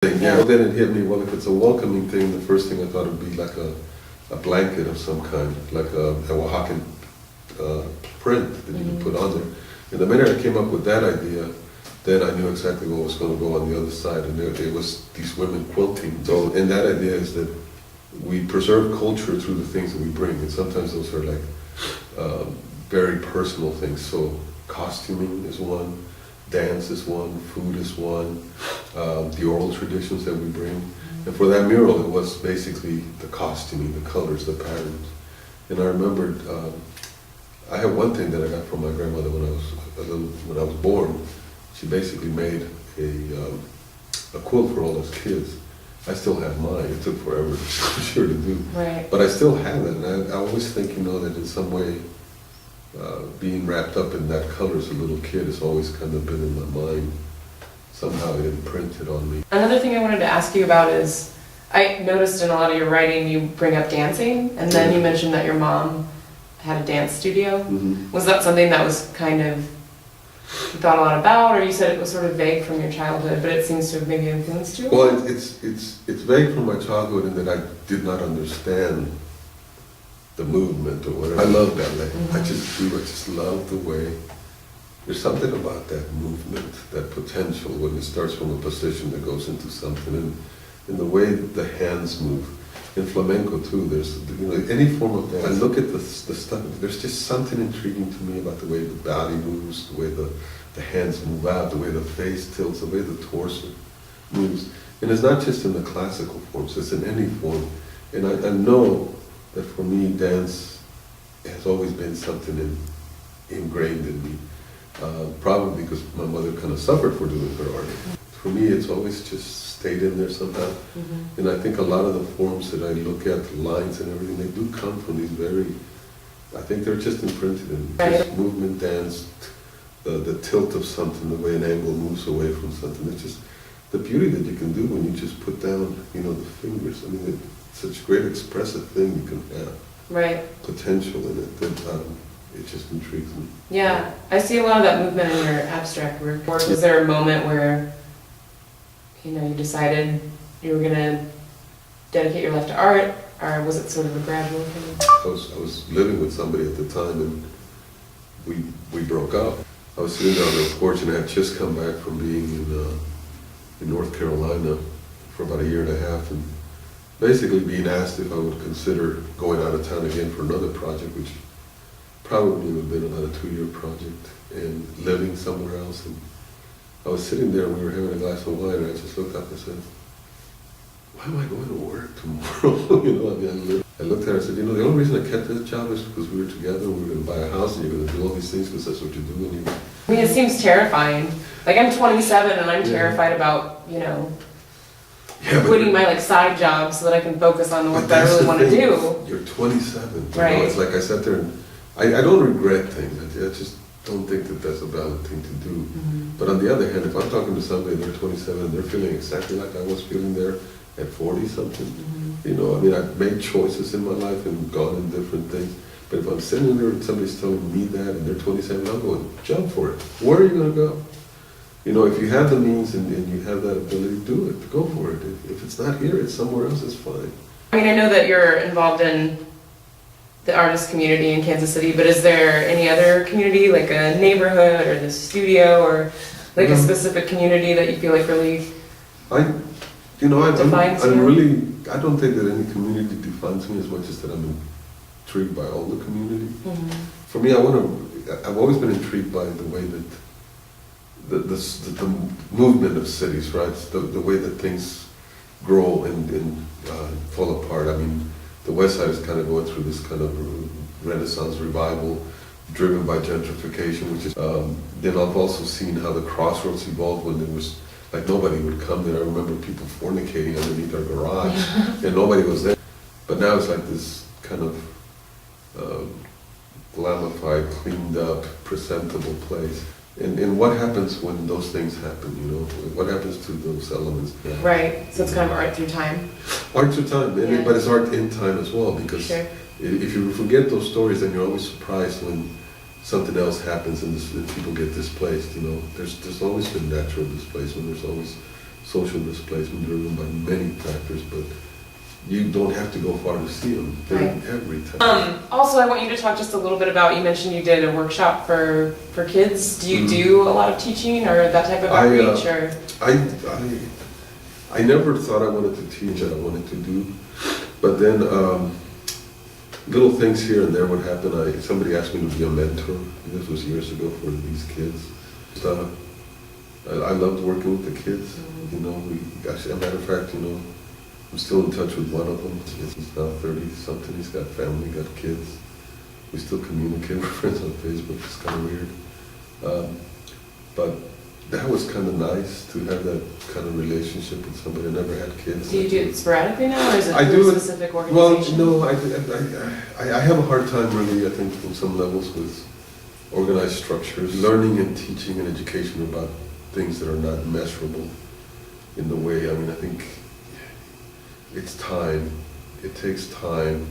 Yeah, well, then it hit me, well, if it's a welcoming thing, the first thing I thought would be like a blanket of some kind, like a Oaxacan print that you can put on there. And the minute I came up with that idea, then I knew exactly what was going to go on the other side, and it was these women quilting. So, and that idea is that we preserve culture through the things that we bring, and sometimes those are like very personal things. So costuming is one, dance is one, food is one, the oral traditions that we bring. And for that mural, it was basically the costuming, the colors, the patterns. And I remembered, I have one thing that I got from my grandmother when I was born. She basically made a quilt for all those kids. I still have mine. It took forever, for sure, to do. Right. But I still have it, and I always think, that in some way, being wrapped up in that color as a little kid has always kind of been in my mind. Somehow it imprinted on me. Another thing I wanted to ask you about is, I noticed in a lot of your writing you bring up dancing, and then you mentioned that your mom had a dance studio. Mm-hmm. Was that something that was kind of, you thought a lot about, or you said it was sort of vague from your childhood, but it seems to have maybe influenced you? Well, it's vague from my childhood in that I did not understand the movement or whatever. I love ballet. Mm-hmm. I just love the way, there's something about that movement, that potential when it starts from a position that goes into something, and the way the hands move. In flamenco too, there's, any form of dance. I look at the stuff, there's just something intriguing to me about the way the body moves, the way the hands move out, the way the face tilts, the way the torso moves. And it's not just in the classical forms, it's in any form. And I know that for me, dance has always been something ingrained in me. Probably because my mother kind of suffered for doing her art. For me, it's always just stayed in there somehow. Mm-hmm. And I think a lot of the forms that I look at, the lines and everything, they do come from these I think they're just imprinted in me. Just movement, dance, the tilt of something, the way an angle moves away from something. It's just the beauty that you can do when you just put down, the fingers. I mean, it's such a great expressive thing you can have. Right. Potential in it that it just intrigues me. Yeah, I see a lot of that movement in your abstract work. Was there a moment where, you decided you were going to dedicate your life to art, or was it sort of a gradual thing? I was living with somebody at the time, and we broke up. I was sitting there on the porch, and I had just come back from being in North Carolina for about a year and a half, and basically being asked if I would consider going out of town again for another project, which probably would have been about a 2-year project, and living somewhere else. And I was sitting there and we were having a glass of wine, and I just looked up and said, why am I going to work tomorrow? I looked at her and said, the only reason I kept this job is because we were together and we were going to buy a house and you're going to do all these things because that's what you do when you... I mean, it seems terrifying. Like, I'm 27 and I'm terrified about, quitting my side job so that I can focus on the work that I really want to do. You're 27. Right. It's like I sat there and I don't regret things. I just don't think that that's a valid thing to do. Mm-hmm. But on the other hand, if I'm talking to somebody and they're 27 and they're feeling exactly like I was feeling there at 40-something, I've made choices in my life and gone in different things. But if I'm sitting there and somebody's telling me that and they're 27, I'm going, jump for it. Where are you going to go? If you have the means and you have that ability, do it. Go for it. If it's not here, it's somewhere else, it's fine. I know that you're involved in the artist community in Kansas City, but is there any other community, like a neighborhood or the studio, or a specific community that you feel like really defines you? I don't think that any community defines me as much as that I'm intrigued by all the community. Mm-hmm. For me, I've always been intrigued by the way that the movement of cities, right? The way that things grow and fall apart. The West Side is kind of going through this kind of Renaissance revival, driven by gentrification, which is, then I've also seen how the crossroads evolved when there was, nobody would come there. I remember people fornicating underneath our garage, and nobody was there. But now it's like this kind of glamified, cleaned up, presentable place. And what happens when those things happen, What happens to those elements? Right, so it's kind of art through time. Art through time, but it's art in time as well, because if you forget those stories, then you're always surprised when something else happens and people get displaced, There's always been natural displacement, there's always social displacement driven by many factors, but you don't have to go far to see them. They're Right. every time. Also, I want you to talk just a little bit about, you mentioned you did a workshop for kids. Do you Mhm. do a lot of teaching or that type of I, outreach or? I never thought I wanted to teach what I wanted to do, but then little things here and there would happen. Somebody asked me to be a mentor. This was years ago for these kids. I loved working with the kids. You know, as a matter of fact, you know, I'm still in touch with one of them. He's now 30-something. He's got family, got kids. We still communicate. We're friends on Facebook. It's kind of weird. But that was kind of nice to have that kind of relationship with somebody. I never had kids. Do you do it sporadically now, or is it I through do a it- specific Well, organization? no, I have a hard time really, I think, on some levels with organized structures. Learning and teaching and education about things that are not measurable in the way, I mean, I think it's time. It takes time,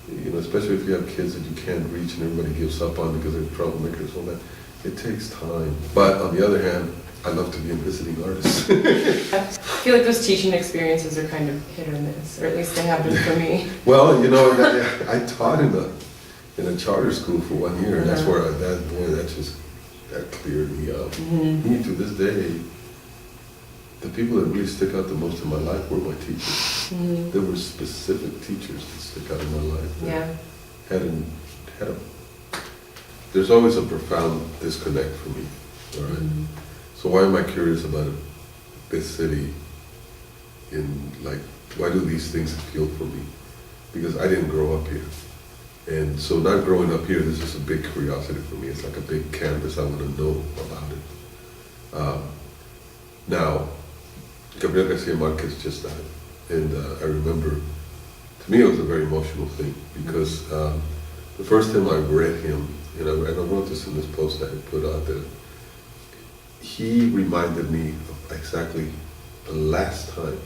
you know, especially if you have kids that you can't reach and everybody gives up on because they're troublemakers, all that. It takes time. But on the other hand, I love to be a visiting artist. I feel like those teaching experiences are kind of hit or miss, or at least they have been for me. Well, you know, I taught in a charter school for 1 year, and that's where that cleared me up. Mhm. To this day, the people that really stick out the most in my life were my teachers. Mhm. There were specific teachers that stick out in my life. that Yeah. had a, there's always a profound disconnect for me, all right? Mhm. So why am I curious about this city why do these things appeal for me? Because I didn't grow up here. And so not growing up here, this is a big curiosity for me. It's like a big canvas. I want to know about it. Now, Gabriel Garcia Marquez just died. And I remember, to me it was a very emotional thing because the first time I read him, and I wrote this in this post I had put out there, he reminded me of exactly the last time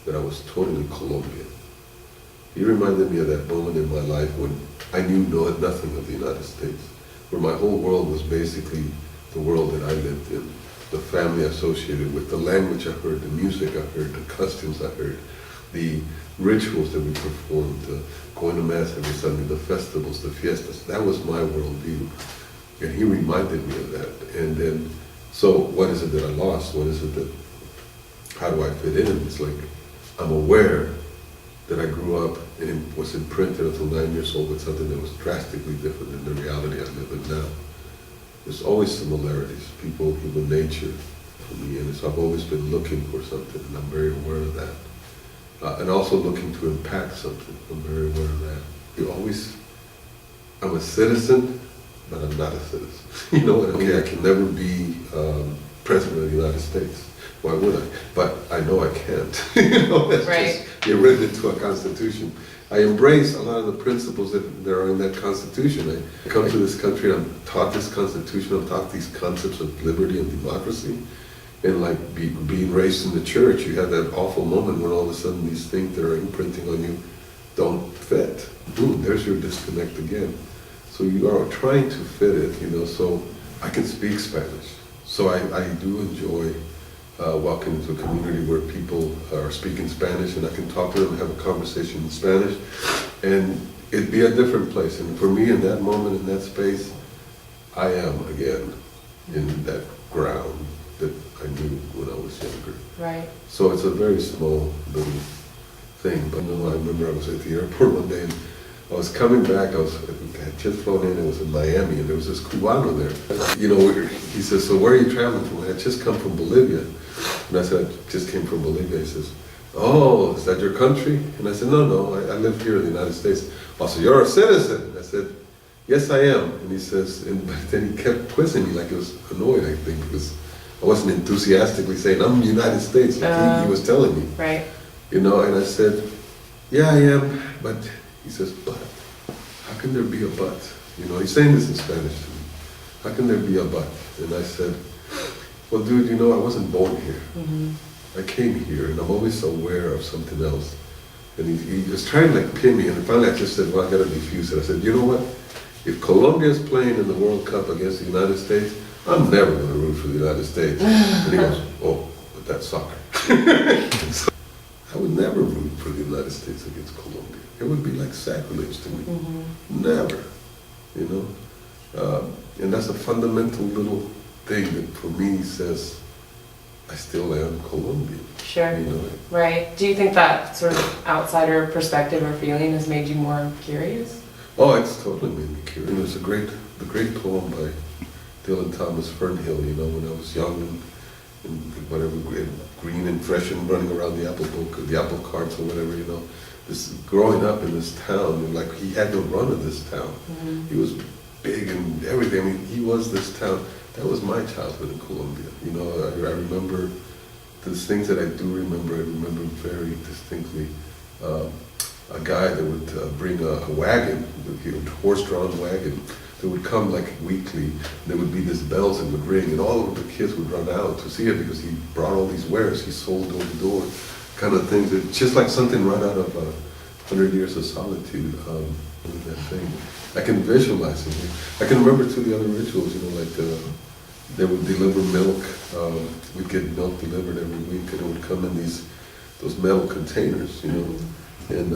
that I was totally Colombian. He reminded me of that moment in my life when I knew nothing of the United States, where my whole world was basically the world that I lived in, the family associated with, the language I heard, the music I heard, the customs I heard, the rituals that we performed, going to Mass every Sunday, the festivals, the fiestas. That was my worldview. And he reminded me of that. And then, so what is it that I lost? What is it that, how do I fit in? It's like, I'm aware that I grew up and it was imprinted until 9 years old with something that was drastically different than the reality I live in now. There's always similarities, people, human nature for me, and so I've always been looking for something, and I'm very aware of that. And also looking to impact something, I'm very aware of that. I'm a citizen, but I'm not a citizen. You know what I mean? I can never be president of the United States. Why would I? But I know I can't. You know, that's Right. just, you're written into a constitution. I embrace a lot of the principles that are in that constitution. I come to this country, I'm taught this constitution, I'm taught these concepts of liberty and democracy. And like being raised in the church, you have that awful moment when all of a sudden these things that are imprinting on you don't fit. Boom, there's your disconnect again. So you are trying to fit it, you know, so I can speak Spanish. So I do enjoy walking into a community where people are speaking Spanish and I can talk to them and have a conversation in Spanish. And it'd be a different place. And for me, in that moment, in that space, I am again in that ground that I knew when I was younger. Right. So it's a very small little thing. But no, I remember I was at the airport one day and I was coming back, I had just flown in, it was in Miami, and there was this Cubano there. You know, he says, so where are you traveling from? I had just come from Bolivia. And I said, I just came from Bolivia. He says, oh, is that your country? And I said, no, I live here in the United States. Oh, so you're a citizen? I said, yes, I am. And he says, but then he kept quizzing me like he was annoyed, I think, because I wasn't enthusiastically saying, I'm the United States, like he was telling me. Right. You know, and I said, yeah, I am, but he says, but, how can there be a but? You know, he's saying this in Spanish to me. How can there be a but? And I said, well, dude, you know, I wasn't born here. Mm-hmm. I came here, and I'm always aware of something else. And he was trying to like pin me, and finally I just said, well, I gotta defuse it. I said, you know what? If Colombia is playing in the World Cup against the United States, I'm never gonna root for the United States. And he goes, oh, but that's soccer. So I would never root for the United States against Colombia. It would be like sacrilege to me. Never, you know? And that's a fundamental little thing that for me says, I still am Colombian. Sure. You know? Right. Do you think that sort of outsider perspective or feeling has made you more curious? Oh, it's totally made me curious. There's the great poem by Dylan Thomas Fernhill, you know, when I was young and whatever, green and fresh and running around the apple carts or whatever, you know. This growing up in this town, and like he had the run of this town. He was big and everything. I mean, he was this town. That was my childhood in Colombia. You know, I remember those things that I do remember. I remember very distinctly a guy that would bring a wagon, a horse-drawn wagon, that would come like weekly. And there would be these bells that would ring, and all of the kids would run out to see it because he brought all these wares. He sold door to door, kind of things. It's just like something right out of 100 Years of Solitude. That thing. I can visualize it. I can remember too the other rituals. You know, like they would deliver milk. We'd get milk delivered every week, and it would come in those metal containers. You know, and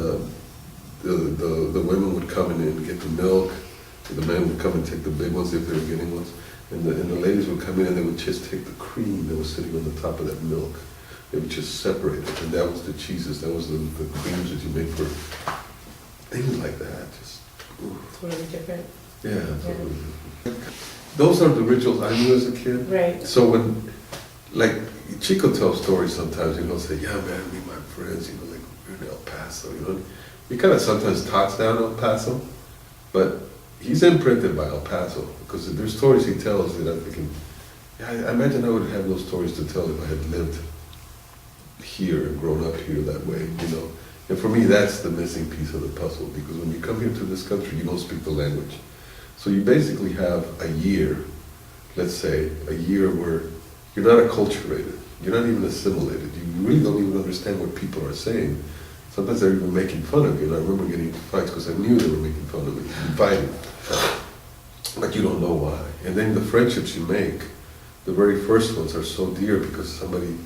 the women would come in and get the milk. The men would come and take the big ones if they were getting ones, and the ladies would come in and they would just take the cream that was sitting on the top of that milk. They would just separate it, and that was the cheeses. That was the creams that you made for things like that. Just Totally different. yeah, totally different. Those are the rituals I knew as a kid. Right. So when, like, Chico tells stories sometimes, you know, say, yeah, man, me and my friends, you know, like we're in El Paso, you know. He kind of sometimes talks down El Paso, but he's imprinted by El Paso because there's stories he tells that I'm thinking, yeah, I imagine I would have those stories to tell if I had lived here and grown up here that way, you know. And for me, that's the missing piece of the puzzle, because when you come here to this country, you don't speak the language. So you basically have a year, let's say, a year where you're not acculturated, you're not even assimilated, you really don't even understand what people are saying. Sometimes they're even making fun of you, and I remember getting into fights because I knew they were making fun of me, fighting. But you don't know why. And then the friendships you make, the very first ones are so dear because somebody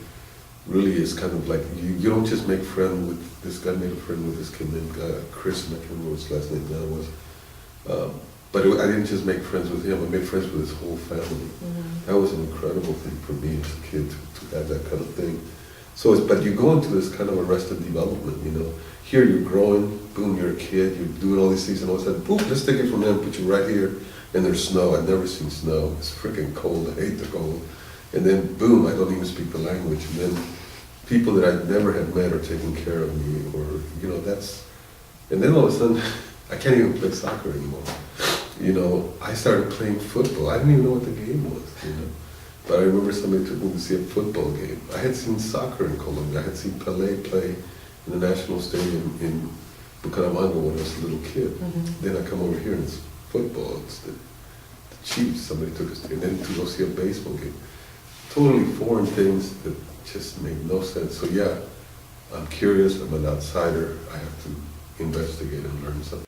really is kind of like, you don't just make friends with, this guy made a friend with this kid named Chris, and I can't remember what his last name now was. But I didn't just make friends with him, I made friends with his whole family. That was an incredible thing for me as a kid to have that kind of thing. So, but you go into this kind of arrested development, you know. Here you're growing, boom, you're a kid, you're doing all these things, and all of a sudden, boom, let's take it from them, put you right here, and there's snow. I've never seen snow. It's freaking cold, I hate the cold. And then, boom, I don't even speak the language. And then people that I never had met are taking care of me, or, you know, that's, and then all of a sudden, I can't even play soccer anymore. You know, I started playing football. I didn't even know what the game was, you know. But I remember somebody took me to see a football game. I had seen soccer in Colombia. I had seen Pelé play in the National Stadium in Bucaramanga when I was a little kid. Then I come over here and it's football. It's the Chiefs. Somebody took us to, and then to go see a baseball game. Totally foreign things that just made no sense. So yeah, I'm curious. I'm an outsider. I have to investigate and learn something.